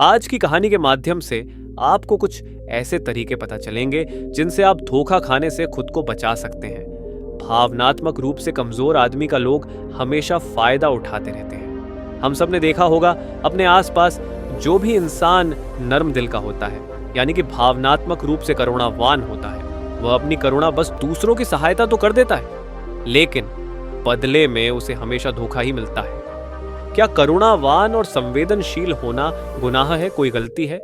आज की कहानी के माध्यम से आपको कुछ ऐसे तरीके पता चलेंगे जिनसे आप धोखा खाने से खुद को बचा सकते हैं। भावनात्मक रूप से कमजोर आदमी का लोग हमेशा फायदा उठाते रहते हैं। हम सब ने देखा होगा अपने आसपास जो भी इंसान नर्म दिल का होता है, यानी कि भावनात्मक रूप से करुणावान होता है, वह अपनी करुणा बस दूसरों की सहायता तो कर देता है, लेकिन बदले में उसे हमेशा धोखा ही मिलता है। क्या करुणावान और संवेदनशील होना गुनाह है, कोई गलती है?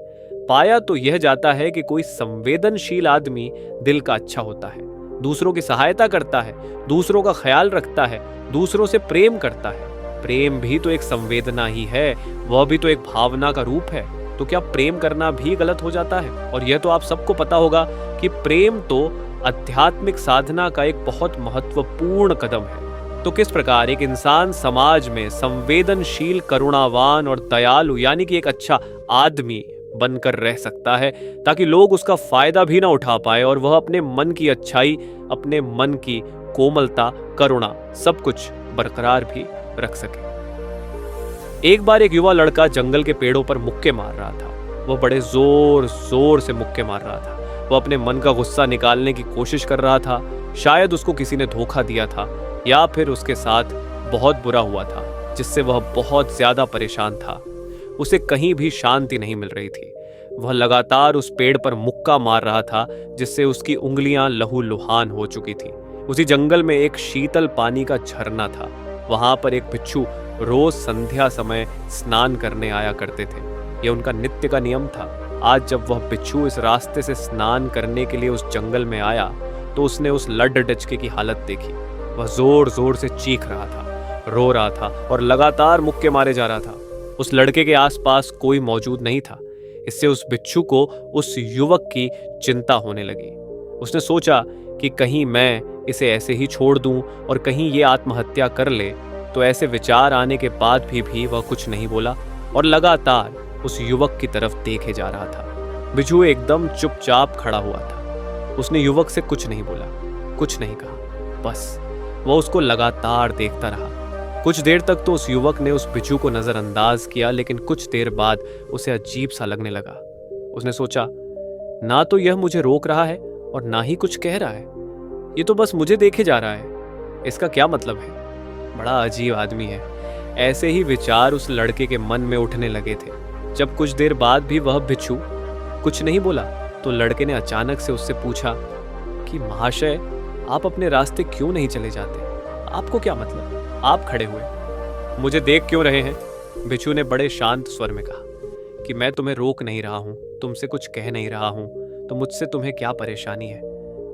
पाया तो यह जाता है कि कोई संवेदनशील आदमी दिल का अच्छा होता है, दूसरों की सहायता करता है, दूसरों का ख्याल रखता है, दूसरों से प्रेम करता है। प्रेम भी तो एक संवेदना ही है, वह भी तो एक भावना का रूप है। तो क्या प्रेम करना भी गलत हो जाता है? और यह तो आप सबको पता होगा कि प्रेम तो आध्यात्मिक साधना का एक बहुत महत्वपूर्ण कदम है। तो किस प्रकार एक इंसान समाज में संवेदनशील, करुणावान और दयालु यानी कि एक अच्छा आदमी बनकर रह सकता है, ताकि लोग उसका फायदा भी ना उठा पाए और वह अपने मन की अच्छाई, अपने मन की कोमलता, करुणा सब कुछ बरकरार भी रख सके। एक बार एक युवा लड़का जंगल के पेड़ों पर मुक्के मार रहा था। वह बड़े जोर जोर से मुक्के मार रहा था। वह अपने मन का गुस्सा निकालने की कोशिश कर रहा था। शायद उसको किसी ने धोखा दिया था या फिर उसके साथ बहुत बुरा हुआ था, जिससे वह बहुत ज्यादा परेशान था। उसे कहीं भी शांति नहीं मिल रही थी। वह लगातार उस पेड़ पर मुक्का मार रहा था, जिससे उसकी उंगलियां लहूलुहान हो चुकी थी। उसी जंगल में एक शीतल पानी का झरना था। वहां पर एक बिच्छू रोज संध्या समय स्नान करने आया करते थे। यह उनका नित्य का नियम था। आज जब वह बिच्छू इस रास्ते से स्नान करने के लिए उस जंगल में आया, तो उसने उस लड्ड डचके की हालत देखी। वह जोर जोर से चीख रहा था, रो रहा था और लगातार मुक्के मारे जा रहा था। उस लड़के के आसपास कोई मौजूद नहीं था। इससे उस बिच्छू को उस युवक की चिंता होने लगी। उसने सोचा कि कहीं मैं इसे ऐसे ही छोड़ दूं और कहीं ये आत्महत्या कर ले। तो ऐसे विचार आने के बाद भी वह कुछ नहीं बोला और लगातार उस युवक की तरफ देखे जा रहा था। बिच्छू एकदम चुपचाप खड़ा हुआ था। उसने युवक से कुछ नहीं बोला, कुछ नहीं कहा, बस वह उसको लगातार देखता रहा। कुछ देर तक तो उस युवक ने उस बिच्छू को नजरअंदाज किया, लेकिन कुछ देर बाद उसे अजीब सा लगने लगा। उसने सोचा, ना तो यह मुझे रोक रहा है और ना ही कुछ कह रहा है, ये तो बस मुझे देखे जा रहा है। इसका क्या मतलब है? बड़ा अजीब आदमी है। ऐसे ही विचार उस लड़के के मन में उठने लगे थे। जब कुछ देर बाद भी वह बिच्छू कुछ नहीं बोला, तो लड़के ने अचानक से उससे पूछा कि महाशय, आप अपने रास्ते क्यों नहीं चले जाते? आपको क्या मतलब? आप खड़े हुए मुझे देख क्यों रहे हैं? बिच्छू ने बड़े शांत स्वर में कहा कि मैं तुम्हें रोक नहीं रहा हूं, तुमसे कुछ कह नहीं रहा हूं, तो मुझसे तुम्हें क्या परेशानी है?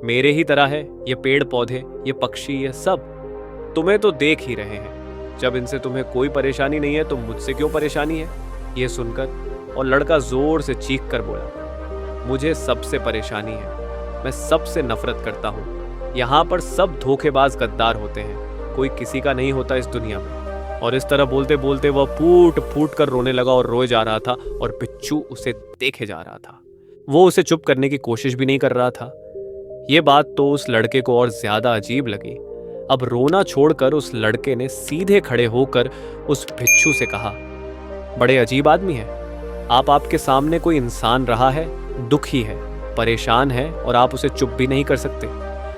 मेरे ही तरह है ये पेड़ पौधे, ये पक्षी, ये सब तुम्हें तो देख ही रहे हैं। जब इनसे तुम्हें कोई परेशानी नहीं है तो मुझसे क्यों परेशानी है? ये सुनकर और लड़का जोर से चीख कर बोला, मुझे सबसे परेशानी है, मैं सबसे नफरत करता हूँ। यहाँ पर सब धोखेबाज गद्दार होते हैं, कोई किसी का नहीं होता इस दुनिया में। और इस तरह बोलते बोलते वह फूट फूट कर रोने लगा और रोए जा रहा था और बिच्छू उसे देखे जा रहा था। वो उसे चुप करने की कोशिश भी नहीं कर रहा था। ये बात तो उस लड़के को और ज्यादा अजीब लगी। अब रोना छोड़कर उस लड़के ने सीधे खड़े होकर उस बिच्छू से कहा, बड़े अजीब आदमी है आप। आपके सामने कोई इंसान रहा है, दुखी है, परेशान है और आप उसे चुप भी नहीं कर सकते।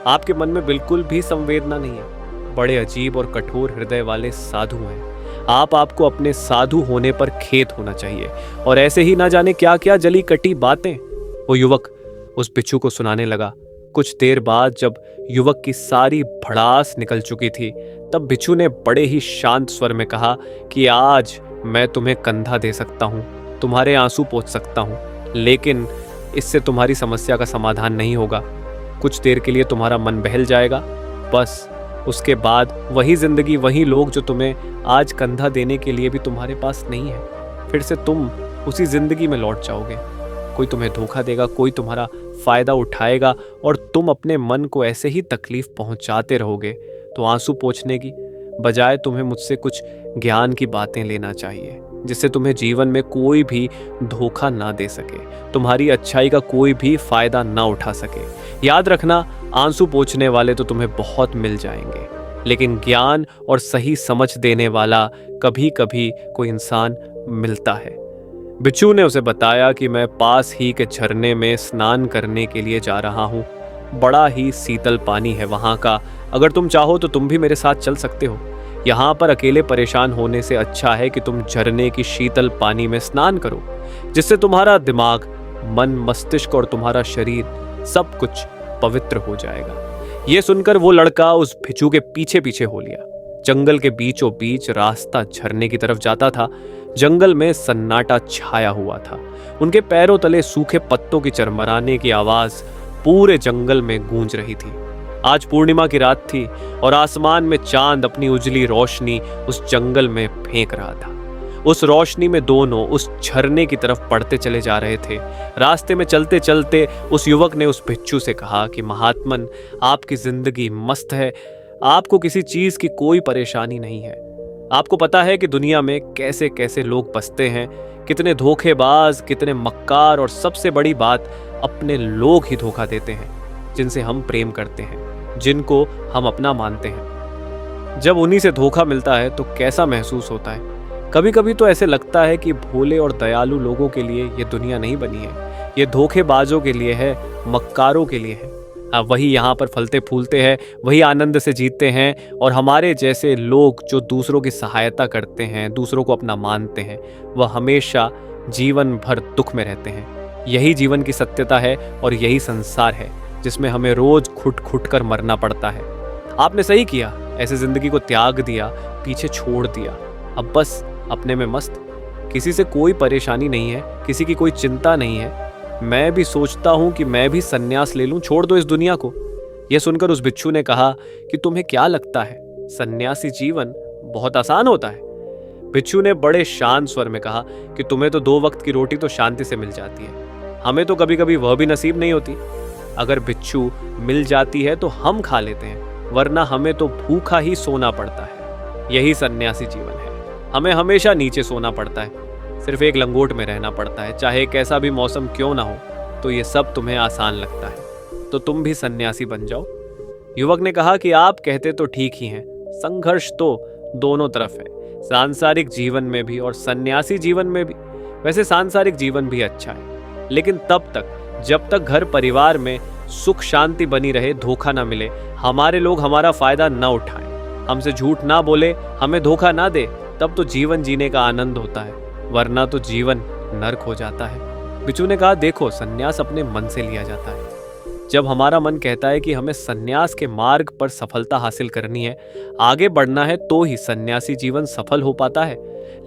आपके मन में बिल्कुल भी संवेदना नहीं है। बड़े अजीब और कठोर हृदय वाले साधु हैं आप। आपको अपने साधु होने पर खेद होना चाहिए और ऐसे ही ना जाने क्या क्या जली कटी बातें वो युवक उस बिच्छू को सुनाने लगा। कुछ देर बाद जब युवक की सारी भड़ास निकल चुकी थी, तब बिच्छू ने बड़े ही शांत स्वर में कहा कि आज मैं तुम्हें कंधा दे सकता हूँ, तुम्हारे आंसू पोंछ सकता हूँ, लेकिन इससे तुम्हारी समस्या का समाधान नहीं होगा। कुछ देर के लिए तुम्हारा मन बहल जाएगा, बस उसके बाद वही जिंदगी, वही लोग जो तुम्हें आज कंधा देने के लिए भी तुम्हारे पास नहीं है, फिर से तुम उसी जिंदगी में लौट जाओगे। कोई तुम्हें धोखा देगा, कोई तुम्हारा फायदा उठाएगा और तुम अपने मन को ऐसे ही तकलीफ पहुंचाते रहोगे। तो आंसू पोंछने की बजाय तुम्हें मुझसे कुछ ज्ञान की बातें लेना चाहिए, जिससे तुम्हें जीवन में कोई भी धोखा ना दे सके, तुम्हारी अच्छाई का कोई भी फायदा ना उठा सके। याद रखना, आंसू पोंछने वाले तो तुम्हें बहुत मिल जाएंगे, लेकिन ज्ञान और सही समझ देने वाला कभी कभी कोई इंसान मिलता है। बिच्छू ने उसे बताया कि मैं पास ही के झरने में स्नान करने के लिए जा रहा हूँ। बड़ा ही शीतल पानी है वहाँ का। अगर तुम चाहो तो तुम भी मेरे साथ चल सकते हो। यहाँ पर अकेले परेशान होने से अच्छा है कि तुम झरने की शीतल पानी में स्नान करो, जिससे तुम्हारा दिमाग, मन, मस्तिष्क और तुम्हारा शरीर सब कुछ पवित्र हो जाएगा। ये सुनकर वो लड़का उस भिक्षु के पीछे पीछे हो लिया। जंगल के बीचों बीच रास्ता झरने की तरफ जाता था। जंगल में सन्नाटा छाया हुआ था। उनके पैरों तले सूखे पत्तों की चरमराने की आवाज पूरे जंगल में गूंज रही थी। आज पूर्णिमा की रात थी और आसमान में चांद अपनी उजली रोशनी उस जंगल में फेंक रहा था। उस रोशनी में दोनों उस झरने की तरफ पड़ते चले जा रहे थे। रास्ते में चलते चलते उस युवक ने उस भिक्षु से कहा कि महात्मन, आपकी जिंदगी मस्त है। आपको किसी चीज की कोई परेशानी नहीं है। आपको पता है कि दुनिया में कैसे कैसे लोग बसते हैं, कितने धोखेबाज, कितने मक्कार, और सबसे बड़ी बात, अपने लोग ही धोखा देते हैं जिनसे हम प्रेम करते हैं, जिनको हम अपना मानते हैं। जब उन्हीं से धोखा मिलता है तो कैसा महसूस होता है। कभी कभी तो ऐसे लगता है कि भोले और दयालु लोगों के लिए ये दुनिया नहीं बनी है, ये धोखेबाजों के लिए है, मक्कारों के लिए है। वही यहाँ पर फलते फूलते हैं, वही आनंद से जीतते हैं, और हमारे जैसे लोग जो दूसरों की सहायता करते हैं, दूसरों को अपना मानते हैं, वह हमेशा जीवन भर दुख में रहते हैं। यही जीवन की सत्यता है और यही संसार है जिसमें हमें रोज घुट घुट कर मरना पड़ता है। आपने सही किया, ऐसे जिंदगी को त्याग दिया, पीछे छोड़ दिया। अब बस अपने में मस्त, किसी से कोई परेशानी नहीं है, किसी की कोई चिंता नहीं है। मैं भी सोचता हूं कि मैं भी सन्यास ले लूं, छोड़ दो इस दुनिया को। यह सुनकर उस भिक्षु ने कहा कि तुम्हें क्या लगता है, सन्यासी जीवन बहुत आसान होता है? भिक्षु ने बड़े शांत स्वर में कहा कि तुम्हें तो 2 वक्त की रोटी तो शांति से मिल जाती है, हमें तो कभी कभी वह भी नसीब नहीं होती। अगर भिक्षु मिल जाती है तो हम खा लेते हैं, वरना हमें तो भूखा ही सोना पड़ता है। यही सन्यासी जीवन है। हमें हमेशा नीचे सोना पड़ता है, सिर्फ एक लंगोट में रहना पड़ता है, चाहे कैसा भी मौसम क्यों ना हो। तो ये सब तुम्हें आसान लगता है, तो तुम भी सन्यासी बन जाओ। युवक ने कहा कि आप कहते तो ठीक ही हैं, संघर्ष तो दोनों तरफ है, सांसारिक जीवन में भी और सन्यासी जीवन में भी। वैसे सांसारिक जीवन भी अच्छा है, लेकिन तब तक जब तक घर परिवार में सुख शांति बनी रहे, धोखा ना मिले, हमारे लोग हमारा फायदा ना उठाएं, हमसे झूठ ना बोले, हमें धोखा ना दे, तब तो जीवन जीने का आनंद होता है, वरना तो जीवन नर्क हो जाता है। बिच्छू ने कहा, देखो, सन्यास अपने मन से लिया जाता है। जब हमारा मन कहता है कि हमें सन्यास के मार्ग पर सफलता हासिल करनी है, आगे बढ़ना है, तो ही सन्यासी जीवन सफल हो पाता है।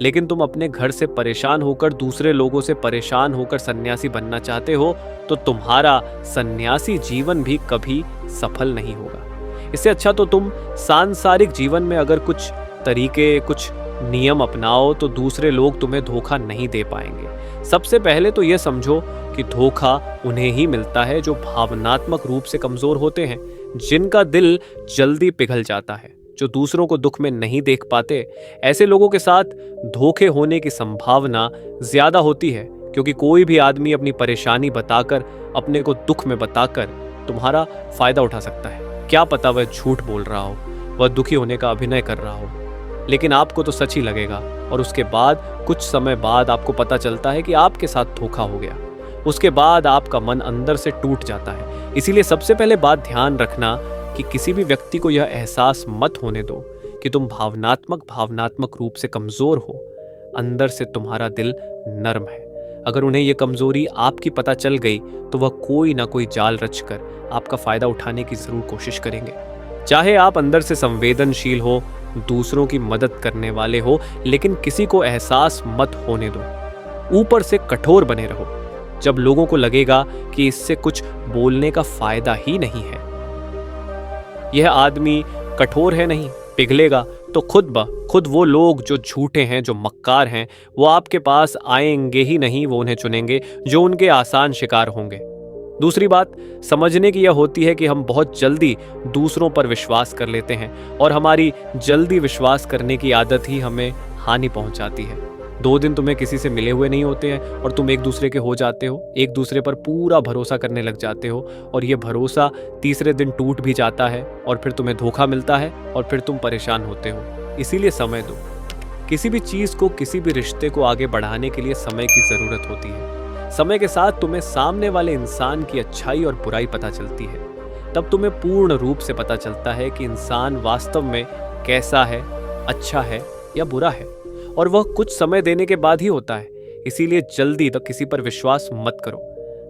लेकिन तुम अपने घर से परेशान होकर, दूसरे लोगों से परेशान होकर सन्यासी बनना चाहते हो, तो तुम्हारा सन्यासी जीवन भी कभी सफल नहीं होगा। इससे अच्छा तो तुम सांसारिक जीवन में अगर कुछ तरीके, कुछ नियम अपनाओ, तो दूसरे लोग तुम्हें धोखा नहीं दे पाएंगे। सबसे पहले तो यह समझो कि धोखा उन्हें ही मिलता है जो भावनात्मक रूप से कमजोर होते हैं, जिनका दिल जल्दी पिघल जाता है, जो दूसरों को दुख में नहीं देख पाते। ऐसे लोगों के साथ धोखे होने की संभावना ज्यादा होती है, क्योंकि कोई भी आदमी अपनी परेशानी बताकर, अपने को दुख में बताकर तुम्हारा फायदा उठा सकता है। क्या पता वह झूठ बोल रहा हो, वह दुखी होने का अभिनय कर रहा हो, लेकिन आपको तो सच ही लगेगा, और उसके बाद कुछ समय बाद आपको पता चलता है कि आपके साथ धोखा हो गया। उसके बाद आपका मन अंदर से टूट जाता है। इसीलिए सबसे पहले बात ध्यान रखना कि किसी भी व्यक्ति को यह एहसास मत होने दो कि तुम भावनात्मक रूप से कमजोर हो। अंदर से तुम्हारा दिल नर्म है। अगर उन्हें यह कमजोरी आपकी पता चल गई तो वह कोई ना कोई जाल रचकर आपका फायदा उठाने की जरूर कोशिश करेंगे। चाहे आप अंदर से संवेदनशील हो, दूसरों की मदद करने वाले हो, लेकिन किसी को एहसास मत होने दो। ऊपर से कठोर बने रहो। जब लोगों को लगेगा कि इससे कुछ बोलने का फायदा ही नहीं है, यह आदमी कठोर है, नहीं पिघलेगा, तो खुद ब खुद वो लोग जो झूठे हैं, जो मक्कार हैं, वो आपके पास आएंगे ही नहीं। वो उन्हें चुनेंगे जो उनके आसान शिकार होंगे। दूसरी बात समझने की यह होती है कि हम बहुत जल्दी दूसरों पर विश्वास कर लेते हैं, और हमारी जल्दी विश्वास करने की आदत ही हमें हानि पहुंचाती है। 2 दिन तुम्हें किसी से मिले हुए नहीं होते हैं और तुम एक दूसरे के हो जाते हो, एक दूसरे पर पूरा भरोसा करने लग जाते हो, और यह भरोसा तीसरे दिन टूट भी जाता है, और फिर तुम्हें धोखा मिलता है, और फिर तुम परेशान होते हो। इसीलिए समय दो। किसी भी चीज को, किसी भी रिश्ते को आगे बढ़ाने के लिए समय की जरूरत होती है। समय के साथ तुम्हें सामने वाले इंसान की अच्छाई और बुराई पता चलती है। तब तुम्हें पूर्ण रूप से पता चलता है कि इंसान वास्तव में कैसा है, अच्छा है या बुरा है, और वह कुछ समय देने के बाद ही होता है। इसीलिए जल्दी तक किसी पर विश्वास मत करो।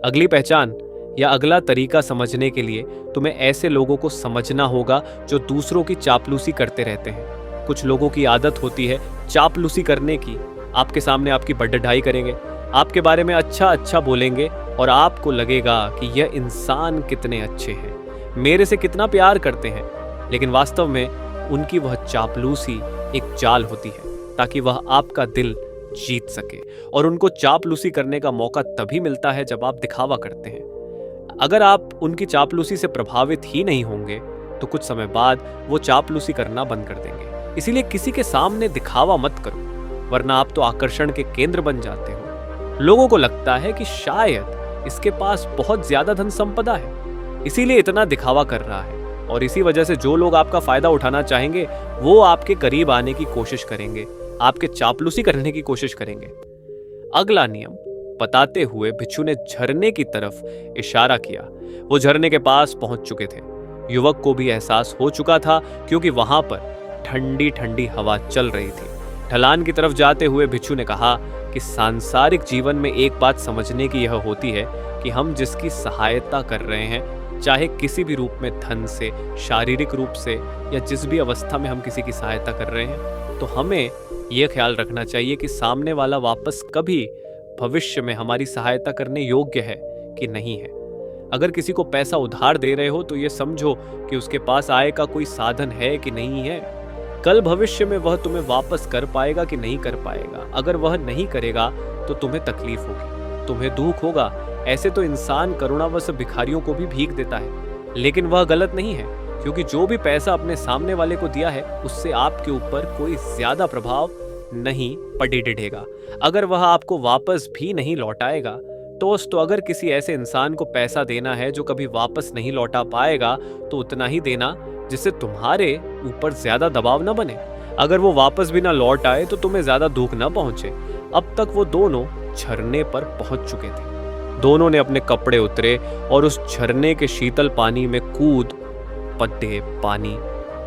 अगली पहचान या अगला तरीका समझने के लिए तुम्हें ऐसे लोगों को समझना होगा जो दूसरों की चापलूसी करते रहते हैं। कुछ लोगों की आदत होती है चापलूसी करने की। आपके सामने आपकी बढ़ाई करेंगे, आपके बारे में अच्छा अच्छा बोलेंगे और आपको लगेगा कि यह इंसान कितने अच्छे हैं, मेरे से कितना प्यार करते हैं। लेकिन वास्तव में उनकी वह चापलूसी एक चाल होती है ताकि वह आपका दिल जीत सके। और उनको चापलूसी करने का मौका तभी मिलता है जब आप दिखावा करते हैं। अगर आप उनकी चापलूसी से प्रभावित ही नहीं होंगे तो कुछ समय बाद वो चापलूसी करना बंद कर देंगे। इसीलिए किसी के सामने दिखावा मत करो, वरना आप तो आकर्षण के केंद्र बन जाते हो। लोगों को लगता है कि शायद इसके पास बहुत ज्यादा धन संपदा है, इसीलिए इतना दिखावा कर रहा है। और इसी वजह से जो लोग आपका फायदा उठाना चाहेंगे वो आपके करीब आने की कोशिश करेंगे, आपके चापलूसी करने की कोशिश करेंगे। अगला नियम बताते हुए भिक्षु ने झरने की तरफ इशारा किया। वो झरने के पास पहुंच चुके थे। युवक को भी एहसास हो चुका था क्योंकि वहां पर ठंडी ठंडी हवा चल रही थी। ढलान की तरफ जाते हुए भिक्षु ने कहा कि सांसारिक जीवन में एक बात समझने की यह होती है कि हम जिसकी सहायता कर रहे हैं, चाहे किसी भी रूप में, धन से, शारीरिक रूप से, या जिस भी अवस्था में हम किसी की सहायता कर रहे हैं, तो हमें यह ख्याल रखना चाहिए कि सामने वाला वापस कभी भविष्य में हमारी सहायता करने योग्य है कि नहीं है। अगर किसी को पैसा उधार दे रहे हो तो ये समझो कि उसके पास आय का कोई साधन है कि नहीं है। कल भविष्य में वह तुम्हें वापस कर पाएगा कि नहीं कर पाएगा। अगर वह नहीं करेगा तो तुम्हें तकलीफ होगी, तुम्हें दुख होगा। ऐसे तो इंसान करुणावश भिखारियों को भी भीख देता है, लेकिन वह गलत नहीं है, क्योंकि जो भी पैसा अपने सामने वाले को दिया है उससे आपके ऊपर कोई ज्यादा प्रभाव नहीं पड़ेगा। अगर वह आपको वापस भी नहीं लौटाएगा तो अगर किसी ऐसे इंसान को पैसा देना है जो कभी वापस नहीं लौटा पाएगा, तो उतना ही देना जिससे तुम्हारे ऊपर ज्यादा दबाव न बने। अगर वो वापस भी ना लौट आए तो तुम्हें ज्यादा दुख न पहुंचे। अब तक वो दोनों झरने पर पहुंच चुके थे। दोनों ने अपने कपड़े उतरे और उस झरने के शीतल पानी में कूद पड़े। पानी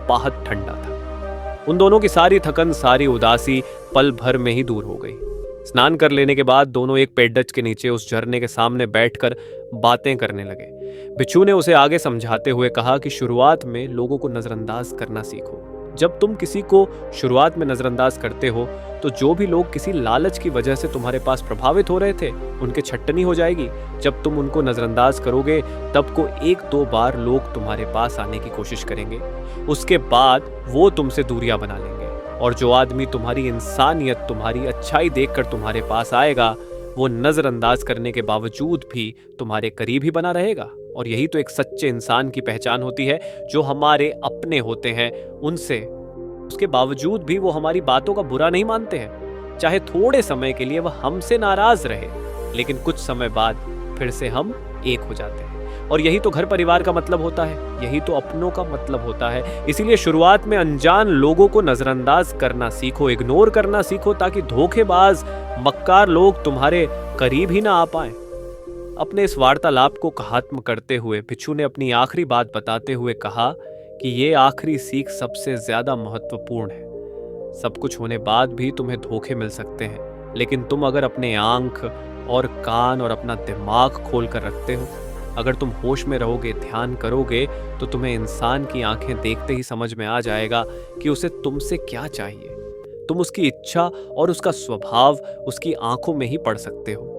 बहुत ठंडा था। उन दोनों की सारी थकन, सारी उदासी पल भर में ही दूर हो गई। स्नान कर लेने के बाद दोनों एक पेड़ के नीचे उस झरने के सामने बैठकर बातें करने लगे। भिक्षु ने उसे आगे समझाते हुए कहा कि शुरुआत में लोगों को नजरअंदाज करना सीखो। जब तुम किसी को शुरुआत में नजरअंदाज करते हो तो जो भी लोग किसी लालच की वजह से तुम्हारे पास प्रभावित हो रहे थे उनके छटनी हो जाएगी। जब तुम उनको नजरअंदाज करोगे तब को 1-2 बार लोग तुम्हारे पास आने की कोशिश करेंगे, उसके बाद वो तुमसे दूरियां बना लेंगे। और जो आदमी तुम्हारी इंसानियत, तुम्हारी अच्छाई देखकर तुम्हारे पास आएगा, वो नजरअंदाज करने के बावजूद भी तुम्हारे करीब ही बना रहेगा। और यही तो एक सच्चे इंसान की पहचान होती है, जो हमारे अपने होते हैं उनसे उसके बावजूद भी वो हमारी बातों का बुरा नहीं मानते हैं। चाहे थोड़े समय के लिए वह हमसे नाराज रहे, लेकिन कुछ समय बाद फिर से हम एक हो जाते हैं। और यही तो घर परिवार का मतलब होता है, यही तो अपनों का मतलब होता है। इसीलिए शुरुआत में अनजान लोगों को नजरअंदाज करना सीखो, इग्नोर करना सीखो, ताकि धोखेबाज, मक्कार लोग तुम्हारे करीब ही ना आ पाए। अपने इस वार्तालाप को खत्म करते हुए भिक्षु ने अपनी आखिरी बात बताते हुए कहा कि ये आखिरी सीख सबसे ज्यादा महत्वपूर्ण है। सब कुछ होने बाद भी तुम्हें धोखे मिल सकते हैं, लेकिन तुम अगर अपने आंख और कान और अपना दिमाग खोल कर रखते हो, अगर तुम होश में रहोगे, ध्यान करोगे, तो तुम्हें इंसान की आंखें देखते ही समझ में आ जाएगा कि उसे तुमसे क्या चाहिए। तुम उसकी इच्छा और उसका स्वभाव उसकी आंखों में ही पढ़ सकते हो।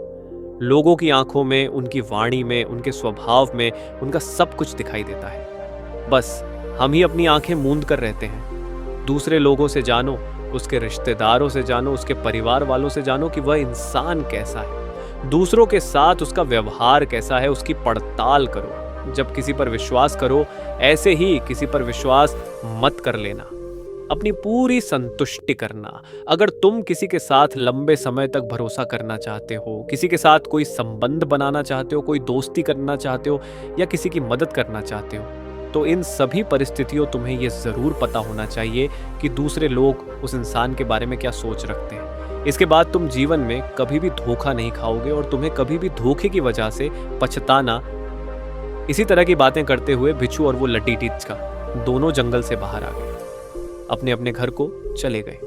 लोगों की आंखों में, उनकी वाणी में, उनके स्वभाव में उनका सब कुछ दिखाई देता है। बस हम ही अपनी आंखें मूंद कर रहते हैं। दूसरे लोगों से जानो, उसके रिश्तेदारों से जानो, उसके परिवार वालों से जानो कि वह इंसान कैसा है, दूसरों के साथ उसका व्यवहार कैसा है, उसकी पड़ताल करो। जब किसी पर विश्वास करो, ऐसे ही किसी पर विश्वास मत कर लेना। अपनी पूरी संतुष्टि करना। अगर तुम किसी के साथ लंबे समय तक भरोसा करना चाहते हो, किसी के साथ कोई संबंध बनाना चाहते हो, कोई दोस्ती करना चाहते हो या किसी की मदद करना चाहते हो, तो इन सभी परिस्थितियों तुम्हें ये ज़रूर पता होना चाहिए कि दूसरे लोग उस इंसान के बारे में क्या सोच रखते हैं। इसके बाद तुम जीवन में कभी भी धोखा नहीं खाओगे और तुम्हें कभी भी धोखे की वजह से पछताना। इसी तरह की बातें करते हुए बिच्छू और वो लट्टी टिचका दोनों जंगल से बाहर आ गए, अपने अपने घर को चले गए।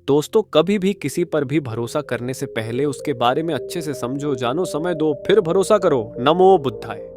दोस्तों, कभी भी किसी पर भी भरोसा करने से पहले उसके बारे में अच्छे से समझो, जानो, समय दो, फिर भरोसा करो। नमो बुद्धाय।